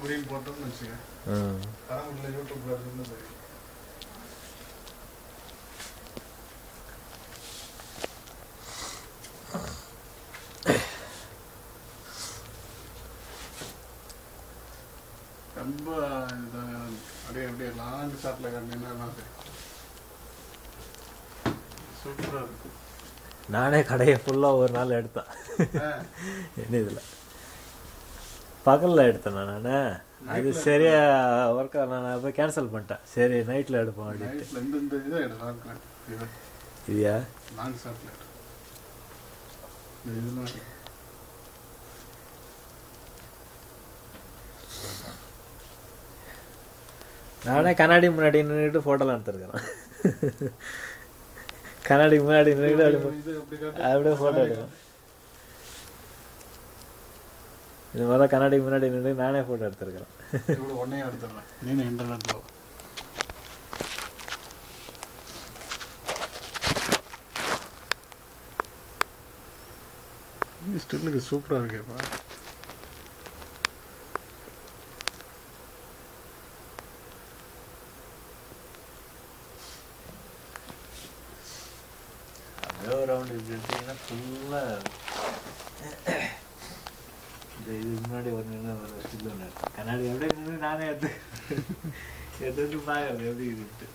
green bottom வச்சுங்க. உள்ள யூடியூப்ல இருந்து போய் ரொம்ப அப்படியே அப்படியே லாங் ஷாட்ல கண்டினா சூப்பரா இருக்கு. நானே கடையை ஃபுல்லாக ஒரு நாள் எடுத்தேன். என்ன இதில் பகலில் எடுத்தேன் நான். அது சரியா ஒர்க் நான் போய் கேன்சல் பண்ணிட்டேன். சரி நைட்டில் எடுப்போம் அப்படின்ட்டு. இதுயா நானே கண்ணாடி முன்னாடி நின்றுட்டு ஃபோட்டோலாம் எடுத்துருக்கிறேன். கண்ணாடி முன்னாடி நின்றுட்டு அப்படியே ஃபோட்டோ எடுக்கிறேன். இந்த மாதிரி கண்ணாடி முன்னாடி நின்று நானே ஃபோட்டோ எடுத்துருக்கிறேன். உடனே எடுத்துடுறேன். நீ இன்டர்நெட்டில் ஸ்டில்லுக்கு சூப்பராக இருக்கேப்பா. அப்படியே ஒரு ரவுண்ட் இப்படி எடுத்தீங்கன்னா ஃபுல்லாக இது முன்னாடி ஒரு நின்று ஒரு ஸ்டில் ஒன்று கண்ணாடி அப்படியே நின்று நானே எடுத்து பார்க்கறது எப்படி இருக்கு.